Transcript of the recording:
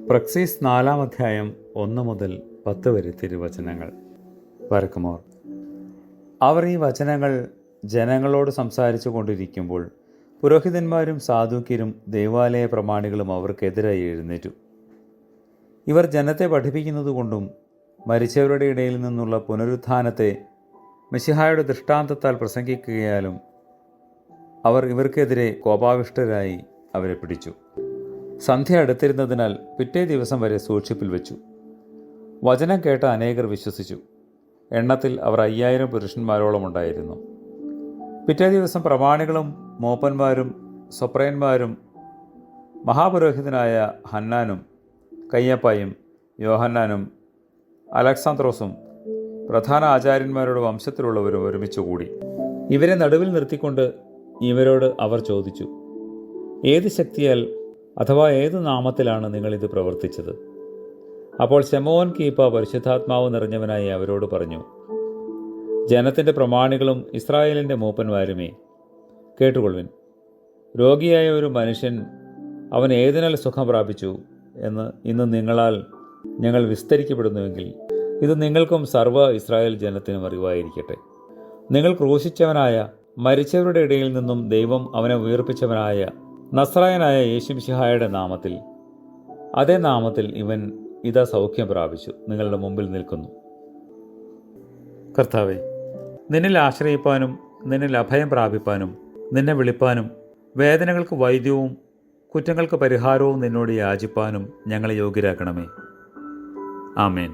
പ്രക്സീസ് 4-ാം അധ്യായം 1 മുതൽ 10 വരെ തിരുവചനങ്ങൾ. വരക്കുമോർ. അവർ ഈ വചനങ്ങൾ ജനങ്ങളോട് സംസാരിച്ചു കൊണ്ടിരിക്കുമ്പോൾ പുരോഹിതന്മാരും സാദൂക്യരും ദൈവാലയ പ്രമാണികളും അവർക്കെതിരായി എഴുന്നേറ്റു. ഇവർ ജനത്തെ പഠിപ്പിക്കുന്നതുകൊണ്ടും മരിച്ചവരുടെ ഇടയിൽ നിന്നുള്ള പുനരുത്ഥാനത്തെ മിശിഹായുടെ ദൃഷ്ടാന്തത്താൽ പ്രസംഗിക്കുകയാലും അവർ ഇവർക്കെതിരെ കോപാവിഷ്ടരായി അവരെ പിടിച്ചു. സന്ധ്യ അടുത്തിരുന്നതിനാൽ പിറ്റേ ദിവസം വരെ സൂക്ഷിപ്പിൽ വെച്ചു. വചനം കേട്ട അനേകർ വിശ്വസിച്ചു. എണ്ണത്തിൽ അവർ 5000 പുരുഷന്മാരോളം ഉണ്ടായിരുന്നു. പിറ്റേ ദിവസം പ്രമാണികളും മൂപ്പന്മാരും സ്വപ്രയന്മാരും മഹാപുരോഹിതനായ ഹന്നാനും കയ്യപ്പായും യോഹന്നാനും അലക്സാന്ത്രോസും പ്രധാന ആചാര്യന്മാരുടെ വംശത്തിലുള്ളവരും ഒരുമിച്ചുകൂടി. ഇവരെ നടുവിൽ നിർത്തിക്കൊണ്ട് ഇവരോട് അവർ ചോദിച്ചു, ഏത് ശക്തിയാൽ അഥവാ ഏത് നാമത്തിലാണ് നിങ്ങളിത് പ്രവർത്തിച്ചത്? അപ്പോൾ ശമോൻ കീപ്പ പരിശുദ്ധാത്മാവ് നിറഞ്ഞവനായി അവരോട് പറഞ്ഞു, ജനത്തിൻ്റെ പ്രമാണികളും ഇസ്രായേലിൻ്റെ മൂപ്പന്മാരുമേ, കേട്ടുകൊള്ളുവിൻ. രോഗിയായ ഒരു മനുഷ്യൻ അവൻ ഏതിനാൽ സുഖം പ്രാപിച്ചു എന്ന് ഇന്ന് നിങ്ങളാൽ ഞങ്ങൾ വിസ്തരിക്കപ്പെടുന്നുവെങ്കിൽ ഇത് നിങ്ങൾക്കും സർവ്വ ഇസ്രായേൽ ജനത്തിനും അറിവായിരിക്കട്ടെ. നിങ്ങൾ ക്രൂശിച്ചവനായ മരിച്ചവരുടെ ഇടയിൽ നിന്നും ദൈവം അവനെ ഉയർപ്പിച്ചവനായ നസ്രായനായ യേശുമിശിഹായുടെ നാമത്തിൽ, അതേ നാമത്തിൽ ഇവൻ ഇതാ സൗഖ്യം പ്രാപിച്ചു നിങ്ങളുടെ മുമ്പിൽ നിൽക്കുന്നു. കർത്താവേ, നിന്നിൽ ആശ്രയിപ്പാനും നിന്നിൽ അഭയം പ്രാപിപ്പാനും നിന്നെ വിളിപ്പാനും വേദനകൾക്ക് വൈദ്യവും കുറ്റങ്ങൾക്ക് പരിഹാരവും നിന്നോട് യാചിപ്പാനും ഞങ്ങളെ യോഗ്യരാക്കണമേ. ആമേൻ.